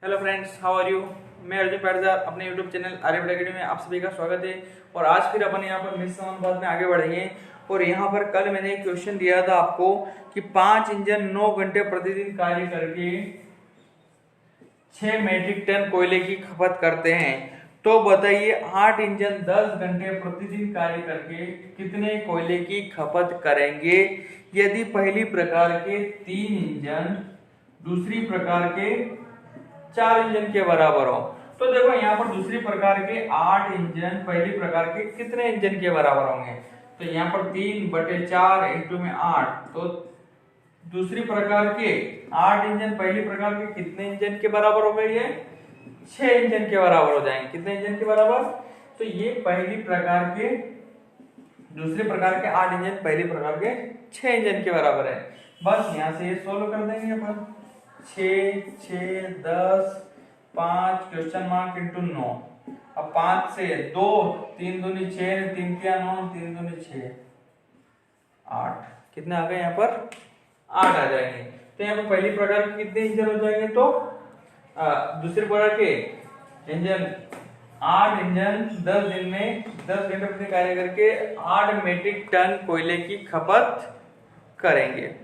Hello friends, how are you. मैं अर्जुन पाटीदार अपने YouTube channel Aryabhata academy में आप सभी का स्वागत है। और आज फिर अपन यहाँ पर मिश्र अनुपात में आगे बढ़ेंगे। और यहाँ पर कल मैंने एक क्वेश्चन दिया था आपको कि 5 इंजन 9 घंटे प्रतिदिन कार्य करके 6 मीट्रिक टन कोयले की खपत करते हैं। तो बताइए 8 इंजन 10 घंटे प्रतिदिन कार्य करके कितने कोयले की खपत करेंगे यदि पहली प्रकार के 3 इंजन दूसरी प्रकार के 4 इंजन के बराबर हो। तो देखो यहाँ पर दूसरी प्रकार के 8 इंजन पहली प्रकार के कितने इंजन के बराबर होंगे। तो यहाँ पर 3/4 इंटू में 8, तो दूसरी प्रकार के 8 इंजन पहली प्रकार के कितने इंजन के बराबर हो गए, ये 6 इंजन के बराबर हो जाएंगे। कितने इंजन के बराबर, तो ये पहली प्रकार के दूसरी प्रकार के 8 इंजन पहली प्रकार के 6 इंजन के बराबर है। बस यहाँ से ये सोल्व कर देंगे अपन। 6 6 10 5 क्वेश्चन मार्क इंटू 9। अब 5 से 2 3 दूनी 6 3 तिया 9 3 दूनी 6 8, कितने आ गए यहाँ पर 8 आ जाएंगे। तो यहाँ पर पहली प्रकार के कितने इंजन हो जाएंगे, तो दूसरी प्रकार के इंजन 8 इंजन 10 दिन में 10 घंटे प्रति कार्य करके 8 मीट्रिक टन कोयले की खपत करेंगे।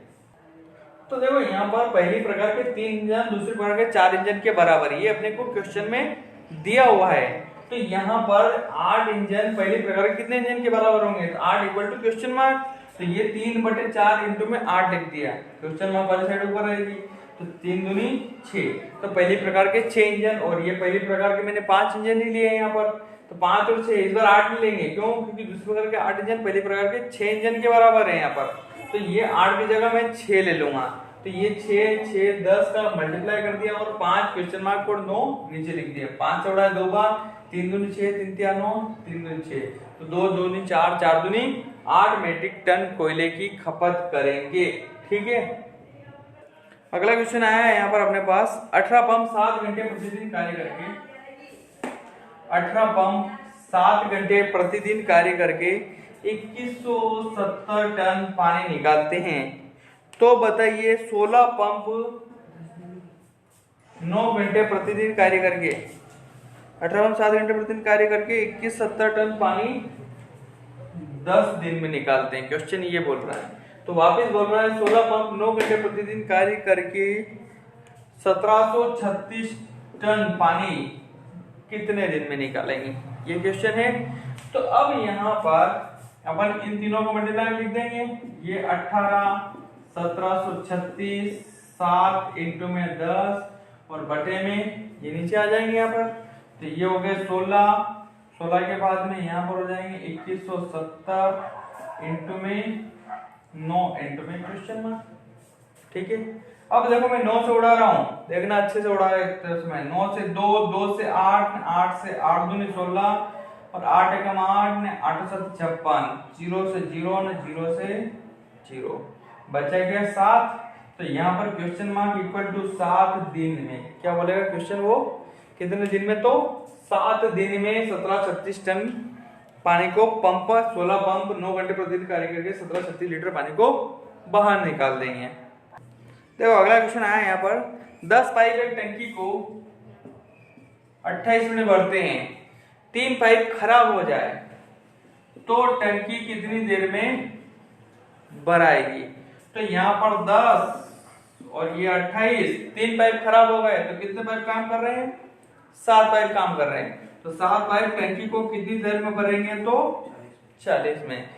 तो देखो यहाँ पर पहली प्रकार के 3 इंजन दूसरी प्रकार के 4 इंजन के बराबर, ये अपने को क्वेश्चन में दिया हुआ है। तो यहाँ पर 8 इंजन पहली प्रकार के कितने इंजन के बराबर होंगे, तो 8 इक्वल टू क्वेश्चन मार्क, तो ये 3/4 इंटू में 8 लिख दिया, क्वेश्चन मार्क वाली साइड ऊपर रहेगी। तो 3 दूनी 6, तो पहली प्रकार के 6 इंजन, और ये पहली प्रकार के मैंने 5 इंजन ही लिए हैं यहाँ पर। तो 5 और 6 इस बार 8 नहीं लेंगे, क्यों, क्योंकि दूसरी प्रकार के 8 इंजन पहली प्रकार के 6 इंजन के बराबर है यहाँ पर। तो ये 8 की जगह मैं 6 ले लूंगा। तो ये 6 6 10 का मल्टीप्लाई कर दिया, और 5 क्वेश्चन मार्क कोड 9 नीचे लिख दिया। 5 चौड़ा 2 बार, 3 दूनी 6 3 तिया 9 3 दूनी 6, तो 2 दूनी 4 4 दूनी 8 मीट्रिक टन कोयले की खपत करेंगे। ठीक है, अगला क्वेश्चन आया है यहाँ पर अपने पास। 18 पंप 7 घंटे प्रतिदिन कार्य करके 18 पंप 7 घंटे प्रतिदिन कार्य करके 2170 टन पानी निकालते हैं। तो बताइए 16 पंप 9 घंटे प्रतिदिन कार्य करके 18 पंप 7 घंटे प्रतिदिन कार्य करके 2170 टन पानी 10 दिन में निकालते हैं। क्वेश्चन ये बोल रहा है, तो वापस बोल रहा है 16 पंप 9 घंटे प्रतिदिन कार्य करके 1736 टन पानी कितने दिन में निकालेंगे, ये क्वेश्चन है। तो अब यहाँ पर अपन इन तीनों को मल्टीप्लाई लिख देंगे। ये 18 1736 7 इंटू में 10 और बटे में ये नीचे आ जाएंगे यहाँ पर। तो ये हो गए 16 के बाद में यहाँ पर हो जाएंगे 2170 इंटू में 9 इंटू में क्वेश्चन मार्क। ठीक है, अब देखो मैं 9 से उड़ा रहा हूँ, देखना अच्छे से उड़ा रहे हैं। 9 से 2 2 से 8 8 से 8 दूनी 16 और 8 एकम 8 ने 8 7 56, 0 से 0 ने 0 से 0, बचा गया 7। तो यहाँ पर क्वेश्चन मार्क इक्वल टू 7 दिन में क्या बोलेगा क्वेश्चन, वो कितने दिन में, तो 7 दिन में 1736 टन पानी को पंप 16 पंप 9 घंटे प्रतिदिन कार्य करके 1736 लीटर पानी को बाहर निकाल देंगे। देखो अगला क्वेश्चन आया यहाँ पर। 10 पाइप एक टंकी को 28 मिनट भरते हैं, 3 पाइप खराब हो जाए तो टंकी कितनी देर में भराएगी। तो यहाँ पर 10 और ये 28, 3 पाइप खराब हो गए, तो कितने पाइप काम कर रहे हैं, 7 पाइप काम कर रहे हैं। तो 7 पाइप टंकी को कितनी देर में भरेंगे, तो 40 में।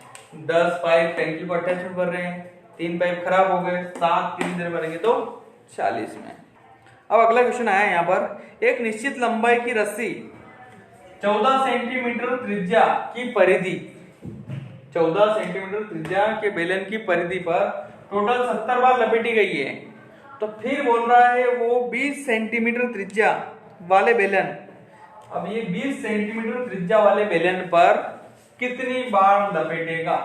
10 पाइप टंकी को 28 में भर रहे हैं, 3 पाइप खराब हो गए, 7 कितनी देर भरेंगे, तो 40 में। अब अगला क्वेश्चन आया यहाँ पर। एक निश्चित लंबाई की रस्सी 14 सेंटीमीटर त्रिज्या की परिधि 14 सेंटीमीटर त्रिज्या के बेलन की परिधि पर टोटल 70 बार लपेटी गई है। तो फिर बोल रहा है वो 20 सेंटीमीटर त्रिज्या वाले बेलन, अब ये 20 सेंटीमीटर त्रिज्या वाले बेलन पर कितनी बार लपेटेगा।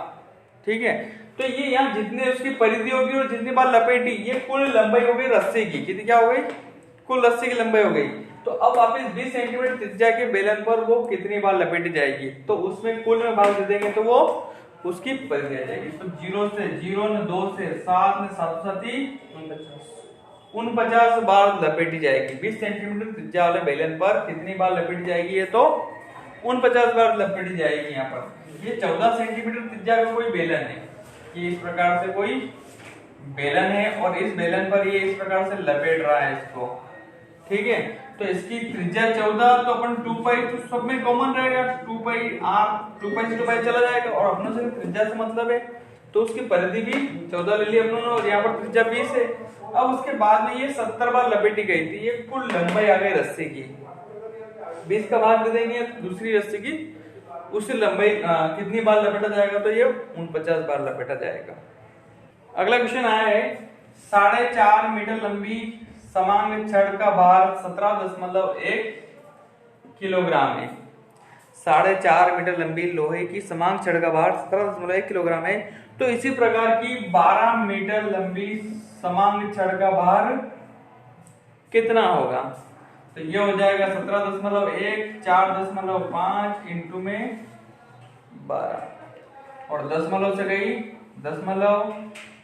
ठीक है, तो ये यहाँ जितने उसकी परिधि होगी और जितनी बार लपेटी, ये कुल लंबाई हो गई रस्सी की। कितनी क्या हो गई, कुल रस्सी की लंबाई हो गई। तो अब वापस 20 सेंटीमीटर त्रिज्या के बेलन पर वो कितनी बार लपेटी जाएगी, तो उसमें कुल में भाग दे देंगे तो वो उसकी परिधि आ जाएगी। तो 0 से 0 ने 2 से 7 ने 7 7 49, 49 बार लपेटी जाएगी। 20 सेंटीमीटर त्रिज्या वाले बेलन पर कितनी बार लपेटी जाएगी? ये तो 49 बार लपेटी जाएगी। यहाँ पर ये 14 सेंटीमीटर त्रिज्या का कोई बेलन है, ये इस प्रकार से कोई बेलन है और इस बेलन पर ये इस प्रकार से लपेट रहा है इसको, ठीक है। तो इसकी त्रिज्या 14, तो अपन 2 पाई तो सब में कॉमन रहेगा, 2 पाई r, 2 पाई से 2 पाई चला जाएगा और अपनों से त्रिज्या से मतलब है, तो उसकी परिधि भी 14 ले ली अपनों ने और यहाँ पर त्रिज्या 20 है। अब उसके बाद में ये 70 बार लपेटी गई थी, ये कुल लंबाई आ गई रस्सी की। 20 का भाग दे देंगे दूसरी रस्सी की, उससे लंबाई कितनी बार लपेटा जाएगा? तो ये 49 बार लपेटा जाएगा। अगला क्वेश्चन आया है 4.5 मीटर लंबी समांग छड़ का भार 17.1 किलोग्राम है। 4.5 मीटर लंबी लोहे की समांग छड़ का भार 17.1 किलोग्राम है। तो इसी प्रकार की 12 मीटर लंबी समांग छड़ का भार कितना होगा? तो ये हो जाएगा 17.1 4.5 इंटू में 12 और दशमलव से गई दशमलव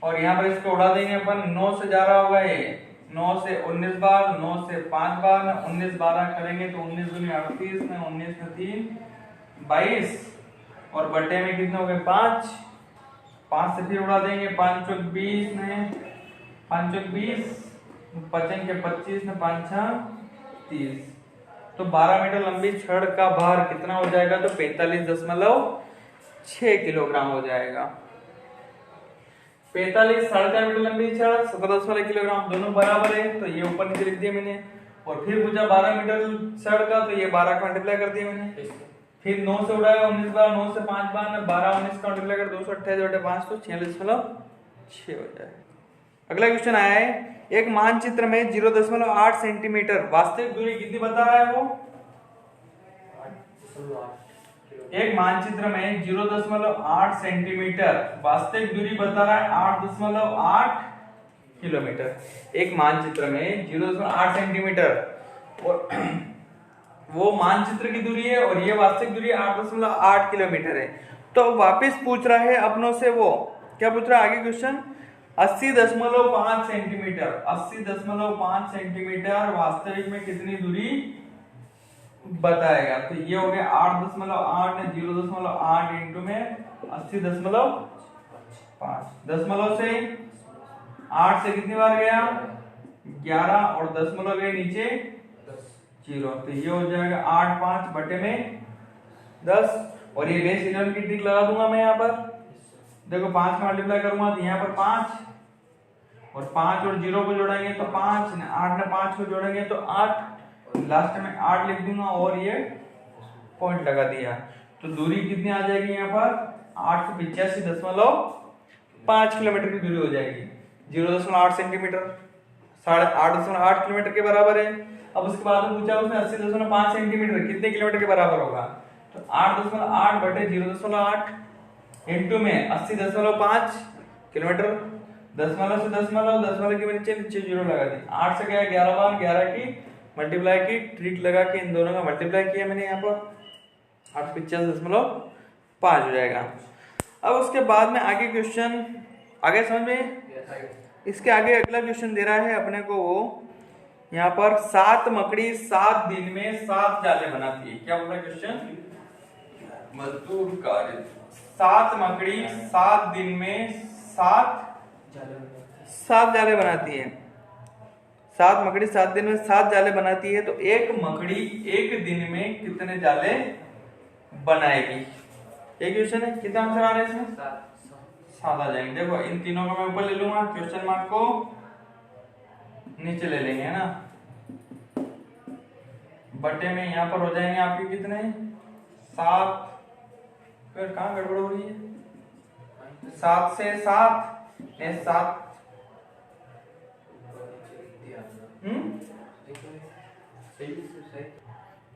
और यहाँ पर इसको उड़ा देंगे अपन, 9 से जा रहा होगा ये, 9 से 19 बार, 9 से 5 बार, 19 12 करेंगे तो 19 दूनी 38 में 19 में 3 22 और बटे में कितने हो गए 5, 5 से फिर उड़ा देंगे, 5 चौक 20 में 5 चौक 20, 5 के 25 में 5 30। तो 12 मीटर लंबी छड़ का भार कितना हो जाएगा? तो 45.6 किलोग्राम हो जाएगा। 45 4.5 मीटर लंबी छड़ 17.1 किलोग्राम, दोनों बराबर है, तो ये ऊपर नीचे लिख दिया मैंने। और फिर पूछा 12 मीटर छड़ का, तो ये 12 का मल्टीप्लाई कर दिया मैंने। फिर 9 से उड़ाया 19 बार, 9 से 5 बार में 12 19 का मल्टीप्लाई कर 228/5 तो 46.6 हो जाएगा। अगला क्वेश्चन आया है एक मानचित्र में 0.8 सेंटीमीटर वास्तविक दूरी कितनी बता रहा है वो? एक मानचित्र में 0.8 सेंटीमीटर वास्तविक दूरी बता रहा है 8.8 किलोमीटर। एक मानचित्र में 0.8 सेंटीमीटर और वो मानचित्र की दूरी है और ये वास्तविक दूरी 8.8 किलोमीटर है। तो वापस पूछ रहा है अपनों से, वो क्या पूछ रहा है आगे क्वेश्चन? 80.5 सेंटीमीटर 80.5 सेंटीमीटर वास्तविक में कितनी दूरी बताएगा? तो ये हो गया 8.8 ने 0.8 इंटू में 80.5 दशमलव से 8 से कितनी बार गया 11 और दशमलव गए नीचे 0, तो ये हो जाएगा 8 5 बटे में 10 और ये बेस 11 की ट्रिक लगा दूंगा मैं यहाँ पर। देखो 5 का मल्टीप्लाई करूंगा तो यहाँ पर 5 और 5 और 0 को जोड़ेंगे तो 5, 8 ने 5 को जोड़ेंगे तो 8, लास्ट में 8 लिख दूंगा और ये पॉइंट लगा दिया। तो दूरी कितनी आ जाएगी यहाँ पर 885.5 किलोमीटर की दूरी हो जाएगी। 0.8 सेंटीमीटर 8.8 किलोमीटर के बराबर है। अब उसके बाद में पूछा उसने 80.5 सेंटीमीटर कितने किलोमीटर के बराबर होगा? तो 8.8 बटे 0.8 इंटू में 80.5 किलोमीटर, दशमलव से दशमलव के नीचे नीचे 0 लगा दी। 8 से गया 11 बार, 11 की मल्टीप्लाई की ट्रिक लगा के इन दोनों का मल्टीप्लाई किया मैंने यहाँ पर 885.5 हो जाएगा। अब उसके बाद में आगे क्वेश्चन आगे समझ में, इसके आगे अगला क्वेश्चन दे रहा है अपने को वो यहाँ पर 7 मकड़ी 7 दिन में 7 जाले बनाती है। क्या बोल रहा है क्वेश्चन? मजदूर कार्य 7 मकड़ी 7 दिन में 7 जाले बनाती है। 7 मकड़ी 7 दिन में 7 जाले बनाती है, तो एक मकड़ी एक दिन में कितने जाले बनाएगी? एक क्वेश्चन है, कितना आंसर आ रहा है इसमें? 7 आ जाएंगे। देखो इन तीनों को मैं ऊपर ले लूंगा, क्वेश्चन मार्क को नीचे ले लेंगे, है ना। बटे में यहाँ पर हो जाएंगे आपके कितने 7, फिर कहाँ गड़बड़ हो रही है? 7 से 7 7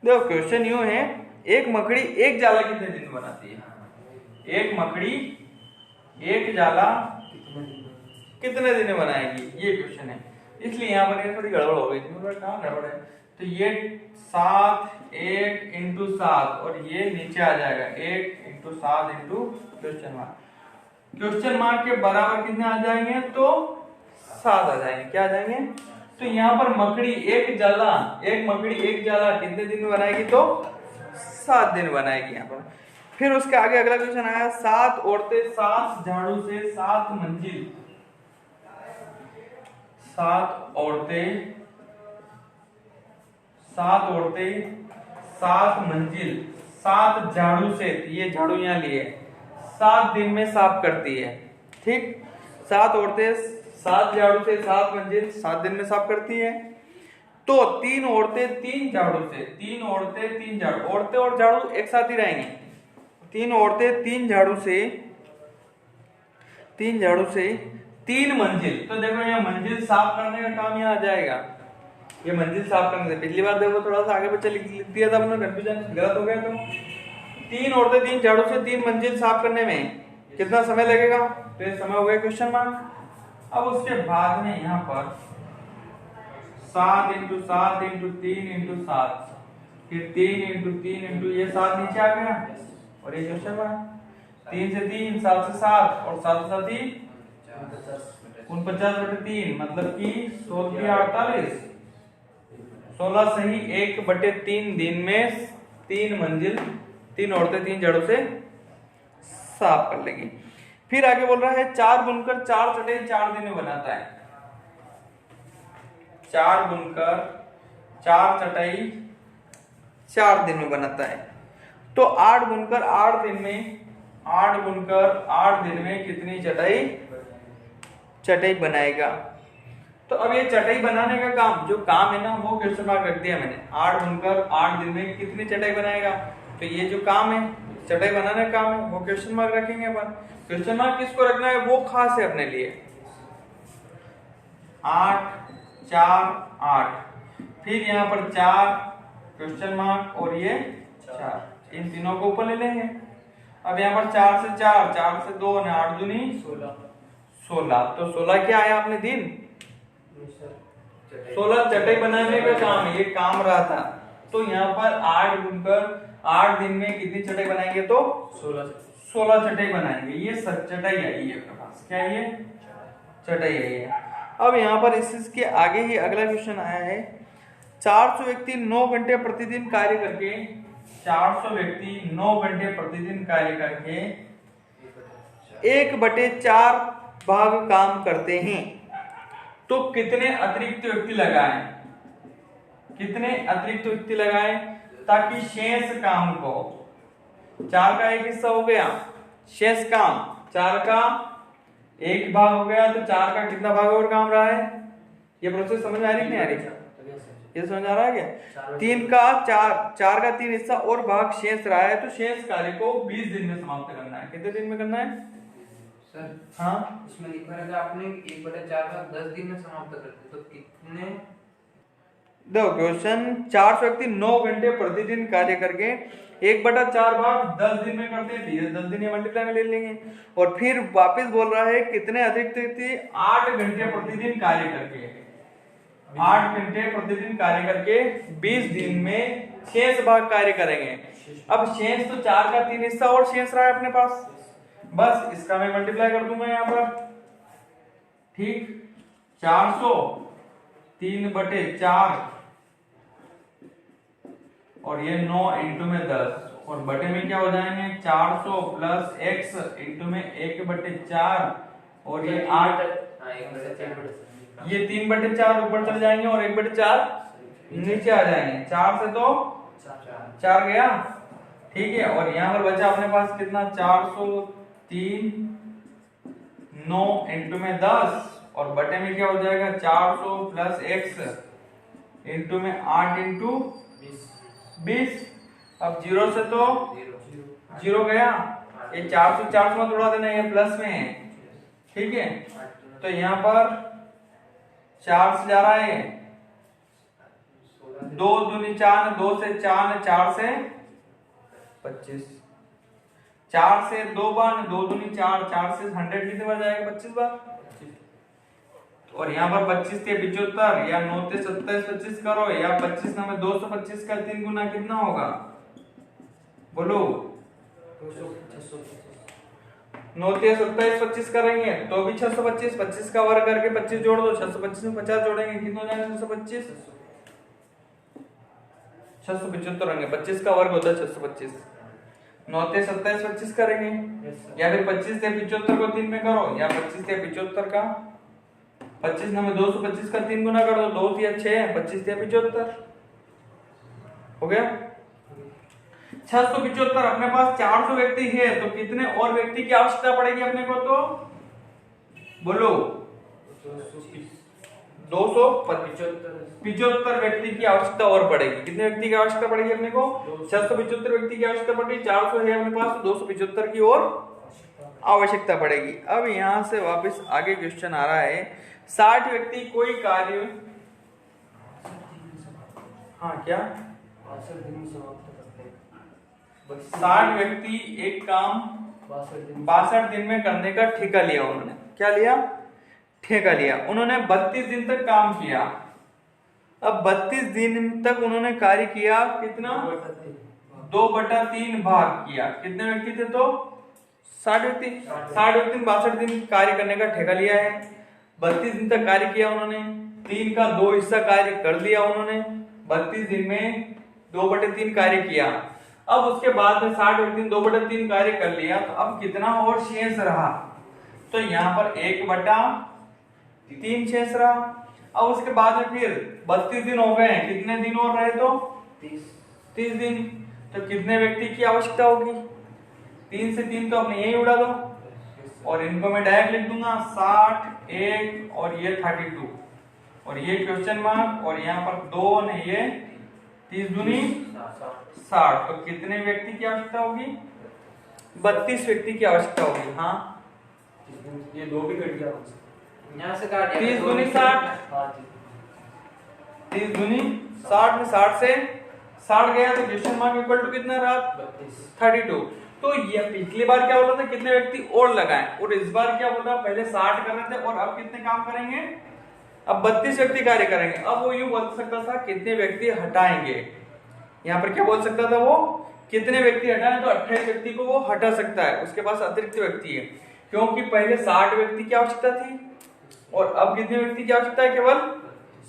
देखो क्वेश्चन यूं है, एक मकड़ी एक जाला कितने दिन में बनाती है? एक मकड़ी एक जाला कितने दिन में बनाएगी, ये क्वेश्चन है। इसलिए यहाँ पर थोड़ी गड़बड़ हो गई थी, कहाँ गड़बड़ है? तो ये 7 1 इंटू 7 और ये नीचे आ जाएगा 1 into 7 into question mark. Question mark के बराबर कितने आ जाएंगे? तो 7 आ जाएंगे। क्या आ जाएंगे? तो यहाँ पर मकड़ी एक मकड़ी एक जाला कितने दिन में बनाएगी? तो 7 दिन बनाएगी यहाँ पर। फिर उसके आगे अगला क्वेश्चन आया, 7 औरतें 7 झाड़ू से 7 मंजिल, 7 औरतें 7 मंजिल 7 झाड़ू से, ये झाड़ू यहाँ लिए 7 दिन में साफ करती है। ठीक, 7 औरतें 7 झाड़ू से 7 मंजिल 7 दिन में साफ करती है। तो 3 औरतें 3 झाड़ू से, 3 औरतें 3 झाड़ू, औरतें और झाड़ू एक साथ ही रहेंगे। 3 औरतें 3 झाड़ू से 3 मंजिल, तो देखो यहाँ मंजिल साफ करने का काम यहाँ आ जाएगा। ये मंजिल साफ करने से पिछली बार देखो थोड़ा सा आगे बच्चा लिख दिया था अपना, कंफ्यूजन गलत हो गया। तो 3 औरतें 3 झाड़ू से 3 मंजिल साफ करने में कितना समय लगेगा? तो ये समय हो गया क्वेश्चन मार्क। अब उसके बाद में यहाँ पर 7 × 7 × 3 × 7, फिर 3 × 3 × ये 7 नीचे आ गया और ये क्वेश्चन मार्क। 3 से 3 7 से 7 और 7 से 7 ही 49/3, मतलब कि 16 48, 16 सही 1/3 दिन में 3 मंजिल 3 औरतें 3 जड़ों से साफ कर लेंगी। फिर आगे बोल रहा है 4 बुनकर 4 चटाई 4 दिन में बनाता है। 4 बुनकर 4 चटाई 4 दिन में बनाता है। तो 8 बुनकर 8 दिन में कितनी चटाई बनाएगा? तो अब ये चटाई बनाने का काम, जो काम है ना, वो क्वेश्चन मार्क रख दिया मैंने। 8 बुनकर 8 दिन में कितनी चटाई बनाएगा? तो ये जो काम है, चटाई बनाने का काम है, वो क्वेश्चन मार्क रखेंगे अपन। क्वेश्चन मार्क किसको रखना है? वो खास है अपने लिए। 8 4 8, फिर यहाँ पर 4 क्वेश्चन मार्क और ये 4, इन तीनों को ऊपर ले लेंगे। अब यहाँ पर 4 से 4, 4 से 2 ने 8 दूनी 16, तो 16 क्या आया अपने दिन? 16 चटाई बनाने का काम है, ये काम रहा था। तो यहाँ पर 8 बुनकर 8 दिन में कितनी चटाई बनाएंगे? तो 16 चटाई बनाएंगे। ये चटाई आई है अपने पास, क्या ये चटाई आई है। अब यहाँ पर इसके आगे ही अगला क्वेश्चन आया है, 400 व्यक्ति 9 घंटे प्रतिदिन कार्य करके 400 व्यक्ति 9 घंटे प्रतिदिन कार्य करके 1/4 भाग काम करते हैं, तो कितने अतिरिक्त व्यक्ति लगाएं? कितने अतिरिक्त व्यक्ति लगाएं ताकि शेष काम को, 4 का एक हिस्सा हो गया, शेष काम 4 का 1 भाग हो गया, तो 4 का कितना भाग और काम रहा है? ये प्रोसेस समझ आ रही है नहीं आ रही? ये समझ आ रहा है क्या? 3 का 4 का 3 हिस्सा और भाग शेष रहा है, तो शेष कार्य को 20 दिन में समाप्त करना है। कितने दिन में करना है सर? हाँ, इसमें लिखा है आपने 1/4 का 10 दिन में समाप्त कर दिया, तो कितने? देखो क्वेश्चन, 400 व्यक्ति 9 घंटे प्रतिदिन कार्य करके 1/4 भाग 10 दिन में करते हैं, 10 दिन ये मल्टीप्लाई में ले लेंगे। और फिर वापस बोल रहा है कितने अतिरिक्त व्यक्ति? 8 घंटे प्रतिदिन कार्य करके, 8 घंटे प्रतिदिन कार्य करके 20 दिन में शेष भाग कार्य करेंगे। अब शेष तो 4 का 3 हिस्सा और शेष रहा है अपने पास, बस इसका मैं मल्टीप्लाई कर दूंगा यहाँ पर। ठीक, 400 3/4 और ये 9 इंटू में 10 और बटे में क्या हो जाएंगे? 400 प्लस x इंटू में 1/4 और ये 8, ये 3/4 ऊपर चले जाएंगे और 1/4 नीचे आ जाएंगे। 4 से तो 4 गया, ठीक है। और यहाँ पर बचा अपने पास कितना? 403 9 इंटू में 10 और बटे में क्या हो जाएगा? 400 प्लस x इंटू में 8 इंटू 20। अब 0 से तो 0 गया, ये 400 400 में तोड़ा देना, ये प्लस में है, ठीक है। तो यहाँ पर 4 से जा रहा है, 2 दूनी 4, 2 से 4, 4 से 25, 4 से 2 बार, 2 दूनी 4, 4 से 100 कितने बार जाएगा? 25 बार। और यहाँ पर 25 के 75 या 9 से 27 25 करो, या 25 में 225 का 3 गुना कितना होगा? बोलो, 9 3 27 25 करेंगे तो भी 625, 25 का वर्ग करके 25 जोड़ दो, 625 में 50 जोड़ेंगे कितना हो जाएगा 625, 675 होंगे, 25 का वर्ग होता है 625। 9 3 27 25 करेंगे या फिर 25 से 75 को 3 में करो, या 25 से 75 का 25 में 225 का 3 गुना कर दो, 2 3 6 25 से 75 हो गया। 675 अपने पास 400 व्यक्ति है तो कितने और व्यक्ति की आवश्यकता पड़ेगी अपने को, तो बोलो 275 व्यक्ति की आवश्यकता और पड़ेगी। कितने व्यक्ति की आवश्यकता पड़ेगी अपने को, 675 व्यक्ति की आवश्यकता पड़ेगी, 400 है अपने पास तो 275 की और आवश्यकता पड़ेगी। अब यहां से वापस आगे क्वेश्चन आ रहा है, 60 व्यक्ति कोई कार्य, हाँ क्या 60 व्यक्ति एक काम 62 दिन में करने का ठेका लिया। उन्होंने क्या लिया, ठेका लिया। उन्होंने 32 दिन तक काम किया। अब 32 दिन तक उन्होंने कार्य किया, कितना 2/3 भाग किया। कितने व्यक्ति थे, तो 60 व्यक्ति। 60 व्यक्ति 62 दिन कार्य करने का ठेका लिया है। 32 दिन तक कार्य किया उन्होंने, 3 का 2 हिस्सा कार्य कर लिया उन्होंने। 32 दिन में 2/3 कार्य किया। अब उसके बाद में 60 व्यक्ति 2/3 कार्य कर लिया, तो अब कितना और शेष रहा, तो यहाँ पर 1/3 शेष रहा। अब उसके बाद में फिर 32 दिन हो गए, कितने दिन और रहे, तो 30 दिन। तो कितने व्यक्ति की आवश्यकता होगी, 3 से 3 तो अपने यही उड़ा दो और इनको मैं डायरेक्ट लिख दूंगा 60 1 और ये 32 और ये क्वेश्चन मार्क और यहाँ पर 2 ने ये 30 दूनी 60। तो कितने व्यक्ति की आवश्यकता होगी, 32 व्यक्ति की आवश्यकता होगी। हाँ ये 2 भी कट गया, यहाँ से काट 30 दूनी 60, 30 दूनी 60 में 60 से 60 गया तो क्वेश्चन मार्क इक्वल टू कितना रहा, 32। तो ये पिछली बार क्या बोला था, कितने व्यक्ति और लगाएं, और इस बार क्या बोल रहा, पहले 60 कर रहे थे और अब कितने काम करेंगे, अब 32 व्यक्ति कार्य करेंगे। अब वो यूं बोल सकता था कितने व्यक्ति हटाएंगे, यहाँ पर क्या बोल सकता था वो, कितने व्यक्ति हटाएं, तो 28 व्यक्ति को वो हटा सकता है, उसके पास अतिरिक्त व्यक्ति है। क्योंकि पहले 60 व्यक्ति की आवश्यकता थी और अब कितने व्यक्ति की आवश्यकता है, केवल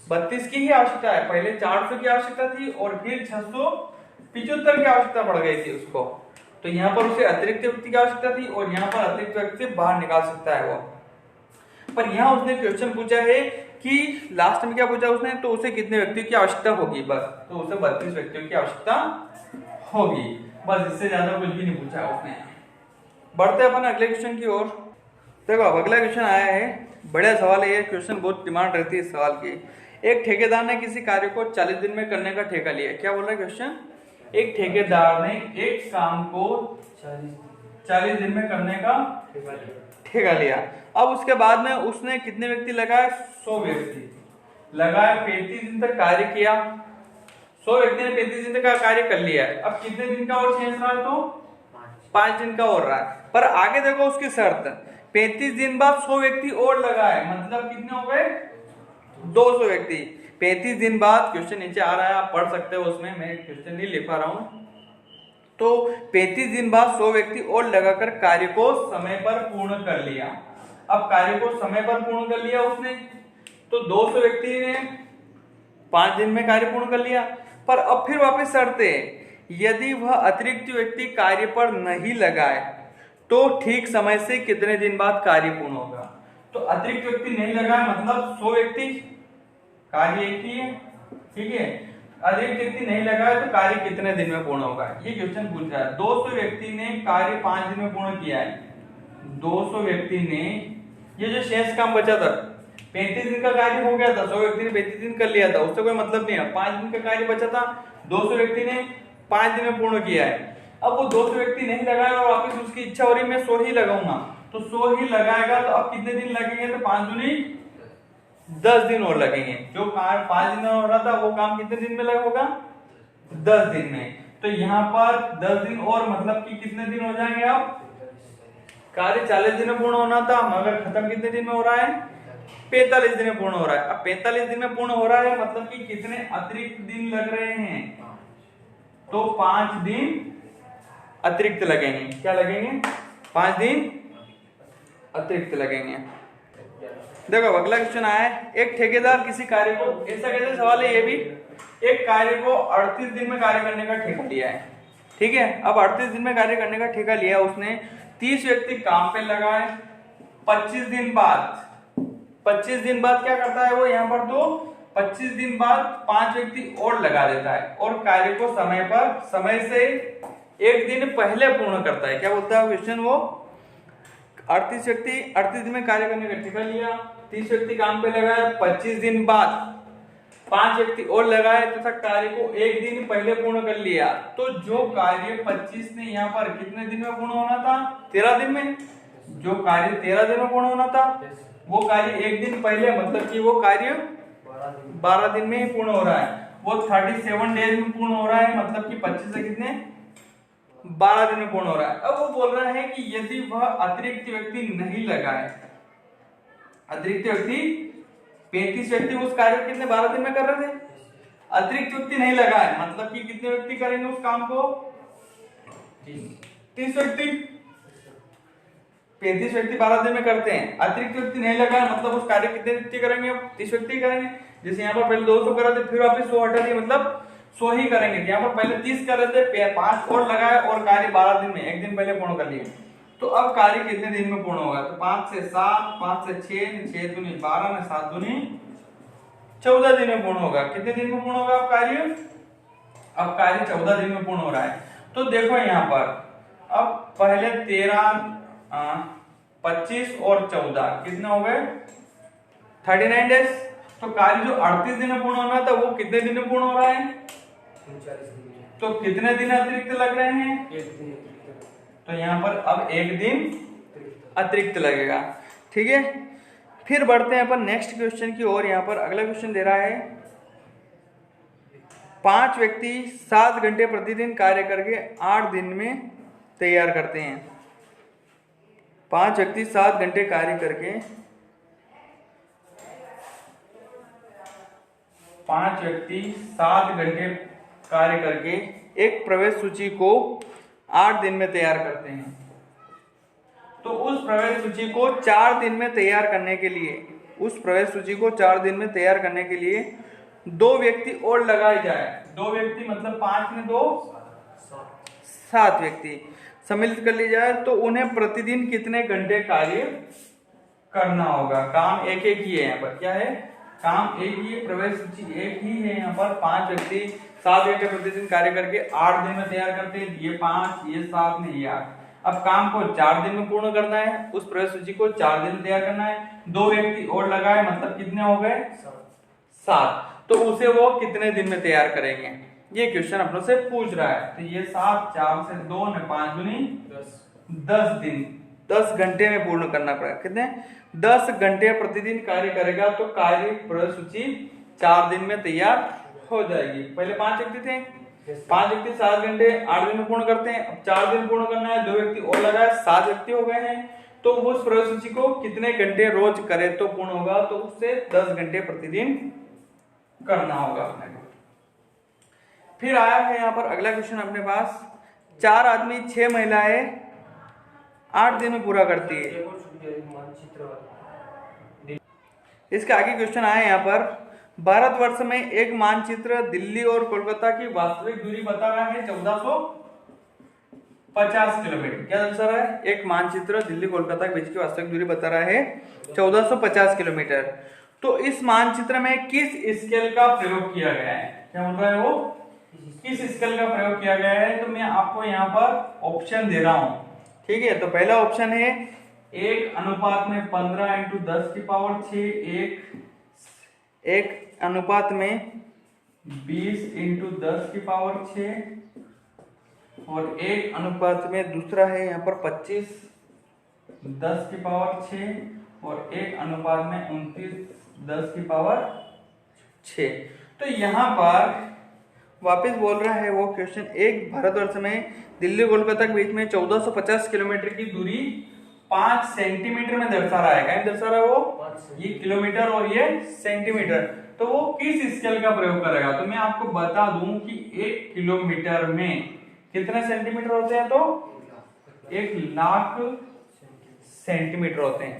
32 की ही आवश्यकता है। पहले 400 की आवश्यकता थी और फिर 675 की आवश्यकता पड़ गई थी उसको, तो यहाँ पर उसे अतिरिक्त व्यक्ति की आवश्यकता थी और यहाँ पर अतिरिक्त व्यक्ति बाहर निकाल सकता है वो। पर यहाँ उसने क्वेश्चन पूछा है कि लास्ट में क्या पूछा उसने, तो उसे कितने व्यक्तियों की आवश्यकता होगी, बस तो उसे 32 व्यक्तियों की आवश्यकता होगी, बस इससे ज्यादा कुछ भी नहीं पूछा उसने। बढ़ते अपन अगले क्वेश्चन की ओर। देखो अब अगला क्वेश्चन आया है, बड़ा सवाल है ये, क्वेश्चन बहुत डिमांड रहती है इस सवाल की। एक ठेकेदार ने किसी कार्य को 40 दिन में करने का ठेका लिया। क्या बोल रहा है क्वेश्चन, एक ठेकेदार ने एक काम को 40 दिन में करने का ठेका लिया। अब उसके बाद में उसने कितने व्यक्ति लगाए, 100 व्यक्ति लगाए, 35 दिन तक कार्य किया। 100 व्यक्ति ने 35 दिन तक का कार्य कर लिया है। अब कितने दिन का और शेष रहा, तो 5 दिन का और रहा है। पर आगे देखो उसकी शर्त, 35 दिन बाद 100 व्यक्ति और लगाए, मतलब कितने हो गए, 200 व्यक्ति। 35 दिन बाद, क्वेश्चन नीचे आ रहा है आप पढ़ सकते हो, उसमें मैं क्वेश्चन नहीं लिख पा रहा हूं। तो 35 दिन बाद 100 व्यक्ति और लगाकर कार्य को समय पर पूर्ण कर लिया। अब कार्य को समय पर पूर्ण कर लिया उसने, तो 200 व्यक्ति ने 5 दिन में कार्य पूर्ण कर लिया। पर अब फिर वापस शर्त है, यदि वह अतिरिक्त व्यक्ति कार्य पर नहीं लगाए तो ठीक समय से कितने दिन बाद कार्य पूर्ण होगा। तो अतिरिक्त व्यक्ति नहीं लगाए मतलब 100 व्यक्ति, कार्य एक ही है, ठीक है। अतिरिक्त व्यक्ति नहीं लगाए तो कार्य कितने दिन में पूर्ण होगा, ये क्वेश्चन पूछ रहा है। 200 व्यक्ति ने कार्य 5 दिन में पूर्ण किया है। 200 व्यक्ति ने, ये जो शेष काम बचा था, 35 दिन का कार्य हो गया था, 100 व्यक्ति ने 35 दिन कर लिया था, उससे कोई मतलब नहीं है। 5 दिन का कार्य बचा था, 200 व्यक्ति ने 5 दिन में पूर्ण किया है। अब वो 200 व्यक्ति नहीं लगाए और वापस उसकी इच्छा हो रही मैं 100 ही लगाऊंगा, तो 100 ही लगाएगा। तो अब कितने दिन लगेंगे, तो 5 दूनी 10 दिन और लगेंगे। जो काम 5 दिन में हो रहा था वो काम कितने दिन में होगा, 10 दिन में। तो यहाँ पर 10 दिन और मतलब कि कितने दिन हो जाएंगे, अब कार्य 40 दिन में पूर्ण होना था, मगर खत्म कितने दिन में हो रहा है, 45 दिन में पूर्ण हो रहा है। अब 45 दिन में पूर्ण हो रहा है मतलब कि कितने अतिरिक्त दिन लग रहे हैं, तो 5 दिन अतिरिक्त लगेंगे। क्या लगेंगे, 5 दिन अतिरिक्त लगेंगे। देखो अगला क्वेश्चन आया है, एक ठेकेदार किसी कार्य को, ऐसा कैसे सवाल है ये भी, एक कार्य को 38 दिन में कार्य करने का ठेका लिया है, ठीक है। अब 38 दिन में कार्य करने का ठेका लिया उसने, 30 व्यक्ति काम पे लगाए, 25 दिन बाद क्या करता है वो यहाँ पर, तो 25 दिन बाद 5 व्यक्ति और लगा देता है और कार्य को समय से एक दिन पहले पूर्ण करता है। क्या बोलता है क्वेश्चन, वो 38 दिन में कार्य करने का ठेका लिया, 30 व्यक्ति काम पे लगाए, 25 दिन बाद 5 व्यक्ति और लगाए तथा कार्य को एक दिन पहले पूर्ण कर लिया। तो जो कार्य 25 ने यहाँ पर कितने दिन में पूर्ण होना था, 13 दिन में, जो कार्य 13 दिन में पूर्ण होना था वो कार्य एक दिन पहले, मतलब कि वो कार्य 12 दिन में ही पूर्ण हो रहा है, वो 37 डेज में पूर्ण हो रहा है, मतलब कि 25 से कितने 12 दिन में पूर्ण हो रहा है। अब वो बोल रहा है कि यदि वह अतिरिक्त व्यक्ति नहीं लगाए, अतिरिक्त व्यक्ति 35 व्यक्ति उस कार्य को कितने 12 दिन में कर रहे थे, अतिरिक्त व्यक्ति नहीं लगाए, मतलब कि कितने व्यक्ति करेंगे उस काम को, 30 व्यक्ति, 35 व्यक्ति 12 दिन में करते हैं, अतिरिक्त व्यक्ति नहीं लगाए, मतलब उस कार्य कितने व्यक्ति करेंगे, 30 व्यक्ति करेंगे। जैसे यहाँ पर पहले 200 कर रहे थे, फिर वापस 100 हटा दिए, मतलब 100 ही करेंगे। यहाँ पर पहले 30 कर रहे थे, 5 और लगाए और कार्य 12 दिन में एक दिन पहले पूर्ण कर लिए। तो अब कार्य कितने दिन में पूर्ण होगा, तो 5 से 7, 5 से 6, 6 दूनी 12, 7 दूनी 14 दिन में पूर्ण होगा। कितने दिन में पूर्ण होगा अब कार्य, अब कार्य 14 दिन में पूर्ण हो रहा है। तो देखो यहाँ पर अब पहले 13, 25 और 14 कितने हो गए, 39 डेज। तो कार्य जो 38 दिन में पूर्ण होना था वो कितने दिन में पूर्ण हो रहा है, 39 दिन। तो कितने दिन अतिरिक्त लग रहे हैं, एक दिन। तो यहाँ पर अब एक दिन अतिरिक्त लगेगा, ठीक है। फिर बढ़ते हैं अपन नेक्स्ट क्वेश्चन की ओर। यहाँ पर अगला क्वेश्चन दे रहा है, 5 व्यक्ति 7 घंटे प्रतिदिन कार्य करके 8 दिन में तैयार करते हैं। 5 व्यक्ति 7 घंटे कार्य करके, 5 व्यक्ति 7 घंटे कार्य करके एक प्रवेश सूची को 8 दिन में तैयार करते हैं। तो उस प्रवेश सूची को 4 दिन में तैयार करने के लिए, उस प्रवेश सूची को 4 दिन में तैयार करने के लिए 2 व्यक्ति और लगाए जाए। 2 व्यक्ति मतलब 5 में 2 7 व्यक्ति सम्मिलित कर लिए जाए, तो उन्हें प्रतिदिन कितने घंटे कार्य करना होगा। काम एक एक ही है, यहाँ पर क्या है, काम एक ही है, प्रवेश सूची एक ही है। यहाँ पर 5 व्यक्ति 7 घंटे प्रतिदिन कार्य करके 8 दिन में तैयार करते हैं, ये 5, ये 7 ने ये 8। अब काम को 4 दिन में पूर्ण करना है, उस प्रवेश सूची को 4 दिन में तैयार करना है, 2 व्यक्ति और लगाए, मतलब कितने हो गए 7। तो उसे वो कितने दिन में तैयार करेंगे, ये क्वेश्चन अपनों से पूछ रहा है। तो ये 7, 4 से 2 ने 5 दूनी 10 दिन, 10 घंटे में पूर्ण करना पड़ेगा। कितने 10 घंटे प्रतिदिन कार्य करेगा तो कार्य प्रवेश सूची 4 दिन में तैयार हो जाएगी। पहले 5 व्यक्ति थे, 5 व्यक्ति 7 घंटे 8 दिन में पूर्ण करते हैं, अब 4 दिन पूर्ण करना है, 2 व्यक्ति और लगाए, 7 व्यक्ति हो गए हैं। तो उस प्रवेश सूची को कितने घंटे रोज करे तो पूर्ण होगा, तो उससे 10 घंटे प्रतिदिन करना होगा अपने को। फिर आया है यहाँ पर अगला क्वेश्चन अपने पास, 4 आदमी 6 महिलाएं 8 दिन में पूरा करती है। इसके आगे क्वेश्चन आया यहाँ पर, भारतवर्ष में एक मानचित्र दिल्ली और कोलकाता की वास्तविक दूरी बता रहा है 1450 किलोमीटर। क्या दर्शा रहा है, एक मानचित्र दिल्ली कोलकाता के बीच की वास्तविक दूरी बता रहा है 1450 किलोमीटर। तो इस मानचित्र में किस स्केल का प्रयोग किया गया है, क्या बोल रहा है वो, किस स्केल का प्रयोग किया गया है। तो मैं आपको यहाँ पर ऑप्शन दे रहा हूं, ठीक है। तो पहला ऑप्शन है 1 अनुपात में 15 × 10 की पावर 6, एक अनुपात में 20 × 10 की पावर 6, और एक अनुपात में दूसरा है यहाँ पर 25 10 की पावर 6, और एक अनुपात में 29 10 की पावर 6। तो यहाँ पर वापस बोल रहा है वो क्वेश्चन, एक भारतवर्ष में दिल्ली कोलकाता के बीच में 1450 किलोमीटर की दूरी 5 सेंटीमीटर में दर्शा रहा है। क्या दर्शा रहा है वो, ये किलोमीटर और ये सेंटीमीटर। तो वो किस स्केल का प्रयोग करेगा, तो मैं आपको बता दूं कि 1 किलोमीटर में कितने सेंटीमीटर होते हैं, तो 1 लाख सेंटीमीटर होते हैं।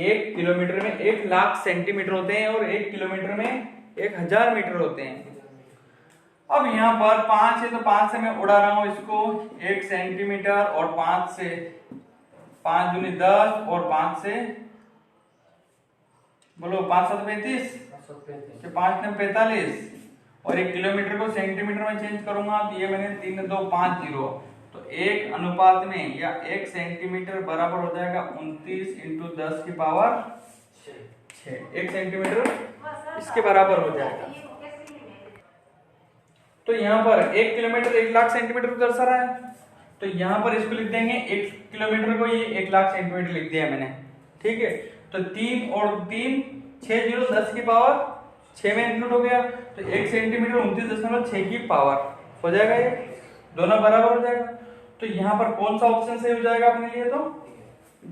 1 किलोमीटर में 1,00,000 सेंटीमीटर होते हैं और 1 किलोमीटर में 1000 मीटर होते हैं। अब यहाँ पर 5 है तो 5 से मैं उड़ा रहा हूं इसको, 1 सेंटीमीटर और 5 से 5 दूनी 10 और 5 से बोलो 5 7 35 5 में 45 और 1 किलोमीटर को सेंटीमीटर में चेंज करूंगा तो ये मैंने 3 2 5 0 तो 1 अनुपात में या 1 सेंटीमीटर बराबर हो जाएगा 29 × 10 की पावर 6। 1 सेंटीमीटर इसके बराबर हो जाएगा। तो यहाँ पर 1 किलोमीटर 1,00,000 सेंटीमीटर को दर्शा रहा है, तो यहाँ पर इसको लिख देंगे 1 किलोमीटर को ये 1,00,000 सेंटीमीटर लिख दिया मैंने, ठीक है। तो 3 और 3 6 0 10 की पावर 6 में इंक्लूड हो गया, तो 1 सेंटीमीटर 29.6 की पावर हो जाएगा, ये दोनों बराबर हो जाएगा। तो यहाँ पर कौन सा ऑप्शन सही हो जाएगा अपने लिए, तो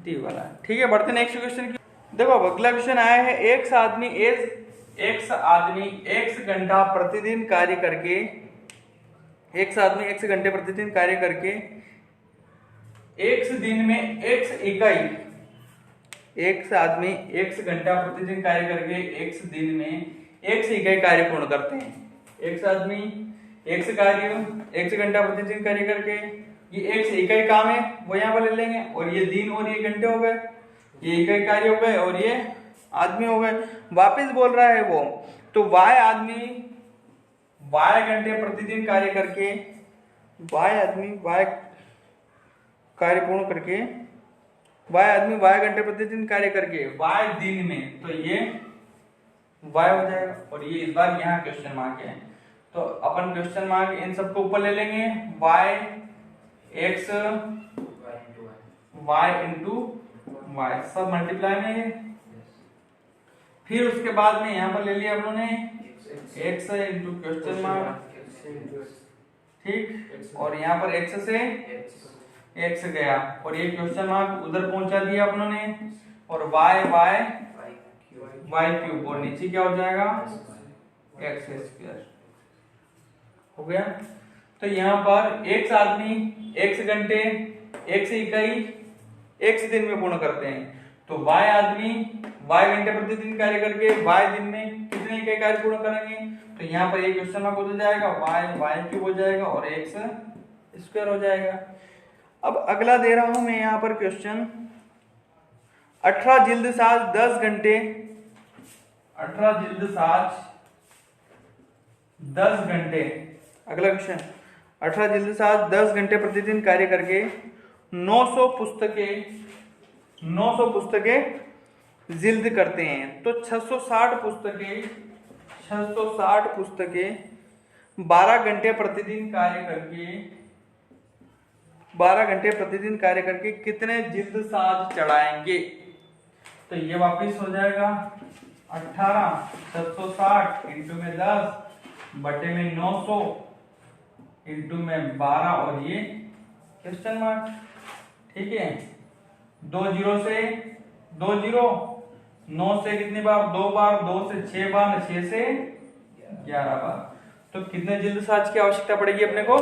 डी वाला, ठीक है। बढ़ते नेक्स्ट क्वेश्चन की। देखो अब अगला क्वेश्चन आया है, एक आदमी x घंटा प्रतिदिन कार्य करके x आदमी x घंटे प्रतिदिन कार्य करके x दिन में x इकाई x आदमी x घंटा प्रतिदिन कार्य करके x दिन में x इकाई कार्य पूर्ण करते हैं। x आदमी x घंटा प्रतिदिन कार्य करके ये x इकाई काम है वो यहाँ पर ले लेंगे और ये दिन और ये घंटे हो गए, ये इकाई कार्य हो गए और ये आदमी हो गए। वापस बोल रहा है वो, तो y आदमी y घंटे प्रतिदिन कार्य करके y आदमी y कार्य पूर्ण करके y आदमी y घंटे प्रतिदिन कार्य करके y दिन में, तो ये y हो जाएगा और ये इस बार यहाँ क्वेश्चन मार्क है, तो अपन क्वेश्चन मार्क इन सबको ऊपर ले लेंगे, y x y into y सब मल्टीप्लाई में है। फिर उसके बाद में यहाँ पर ले लिया हम लोगों ने x इंटू क्वेश्चन मार्क, ठीक, और यहाँ पर x से x गया और ये क्वेश्चन मार्क उधर पहुंचा दिया अपनों ने और y क्यूब और नीचे क्या हो जाएगा x स्क्वायर हो गया। तो यहाँ पर x आदमी x घंटे x इकाई x दिन में पूर्ण करते हैं, तो y आदमी y घंटे प्रतिदिन कार्य करके y दिन में कितने इकाई कार्य पूर्ण करेंगे, तो यहाँ पर ये क्वेश्चन मार्क हो जाएगा y क्यूब हो जाएगा और x स्क्वायर हो जाएगा। अब अगला दे रहा हूं मैं यहाँ पर क्वेश्चन, 18 जिल्द साज 10 घंटे 18 जिल्द साज 10 घंटे, अगला क्वेश्चन 18 जिल्द साज 10 घंटे प्रतिदिन कार्य करके 900 पुस्तकें जिल्द करते हैं, तो 660 पुस्तकें 12 घंटे प्रतिदिन कार्य करके कितने जिल्द साज चढ़ाएंगे, तो ये वापस हो जाएगा 18 660 इंटू में 10 बटे में 900 इंटू में 12 और ये क्वेश्चन मार्क, ठीक है। 2 0 से 2 0 9 से कितनी बार 2 बार 2 से 6 बार 6 से 11 बार, तो कितने जिल्द साज की आवश्यकता पड़ेगी अपने को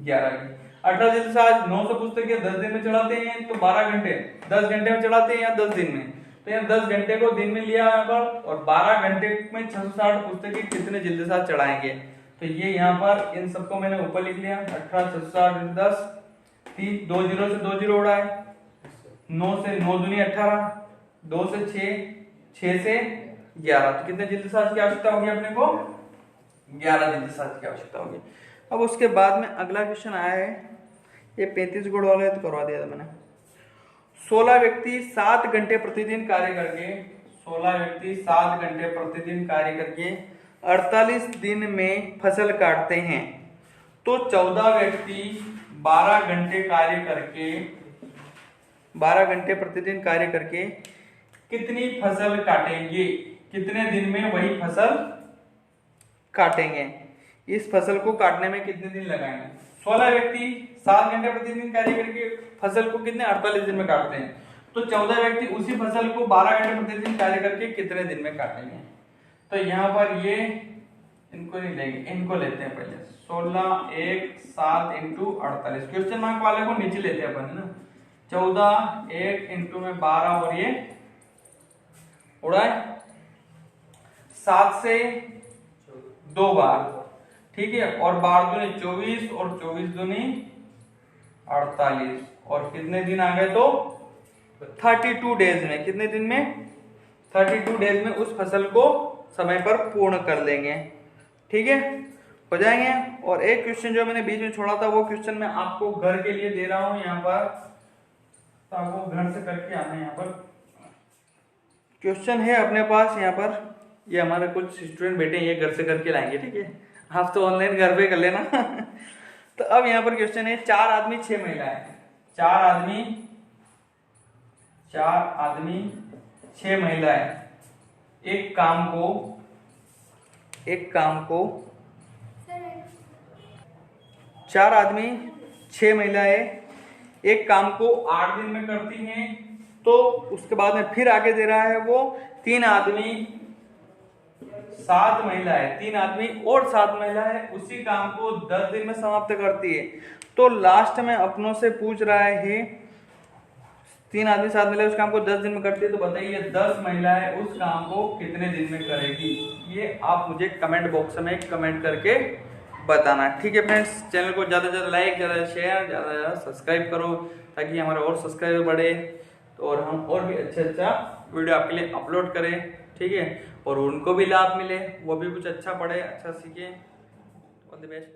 11 की। 18 जिल्द साज 900 पुस्तकें 10 दिन में चढ़ाते हैं, तो 12 घंटे 10 घंटे में चढ़ाते हैं या 10 दिन में, तो यहाँ 10 घंटे को दिन में लिया यहाँ पर और 12 घंटे में 660 पुस्तकें कितने जिल्द साज चढ़ाएंगे, तो ये यहाँ पर इन सबको मैंने ऊपर लिख लिया 18 660 10 3 2 0 से 2 0 उड़ा है, 9 से 9 दूनी 18 2 से 6 से 11, तो कितने जिल्द साज की आवश्यकता होगी अपने को 11 जिल्द साज की आवश्यकता होगी। अब उसके बाद में अगला क्वेश्चन आया है, ये 35 गुण वाला है तो करवा दिया था मैंने। 16 व्यक्ति 7 घंटे प्रतिदिन कार्य करके 48 दिन में फसल काटते हैं, तो 14 व्यक्ति 12 घंटे प्रतिदिन कार्य करके कितनी फसल काटेंगे, कितने दिन में वही फसल काटेंगे, इस फसल को काटने में कितने दिन लगाएंगे। 16 व्यक्ति 7 घंटे प्रतिदिन कार्य करके फसल को कितने 48 दिन में काटते हैं, तो 14 व्यक्ति उसी फसल को 12 घंटे प्रतिदिन कार्य करके कितने दिन में काटेंगे, तो यहाँ पर ये इनको नहीं लेंगे, इनको लेते हैं पहले 16 1 7 इंटू 48, क्वेश्चन मार्क वाले को नीचे लेते हैं अपन ना, 14, 1 इंटू में 12 और ये उड़ा है 7 से 2 बार, ठीक है। और 12 दूनी 24 और 24 दूनी 48 और कितने दिन आ गए तो 32 डेज में, कितने दिन में 32 डेज में उस फसल को समय पर पूर्ण कर लेंगे, ठीक है, हो जाएंगे। और एक क्वेश्चन जो मैंने बीच में छोड़ा था वो क्वेश्चन मैं आपको घर के लिए दे रहा हूं यहाँ पर, तो आपको घर से करके आना है। यहाँ पर क्वेश्चन है अपने पास यहाँ पर, ये हमारे कुछ स्टूडेंट बैठे हैं, ये घर से करके लाएंगे, ठीक है, आप तो ऑनलाइन घर पे कर लेना। तो अब यहाँ पर क्वेश्चन है 4 आदमी 6 महिलाएं, 4 आदमी 6 महिलाएं एक काम को 4 आदमी 6 महिलाएं एक काम को 8 दिन में करती हैं, तो उसके बाद में फिर आगे दे रहा है वो 3 आदमी 7 महिलाएं, 3 आदमी और 7 महिलाएं उसी काम को 10 दिन में समाप्त करती है। तो लास्ट में अपनों से पूछ रहा है 3 आदमी 7 महिलाएं उस काम को 10 दिन में करती है, तो बताइए 10 महिलाएं उस काम को कितने दिन में करेगी। ये आप मुझे कमेंट बॉक्स में कमेंट करके बताना, ठीक है फ्रेंड्स। चैनल को ज़्यादा से ज़्यादा लाइक, ज़्यादा शेयर, ज़्यादा से ज़्यादा सब्सक्राइब करो ताकि हमारा और सब्सक्राइबर बढ़े और हम और भी अच्छा वीडियो आपके लिए अपलोड करें, ठीक है, और उनको भी लाभ मिले, वो भी कुछ अच्छा पढ़े, अच्छा सीखे। All the best.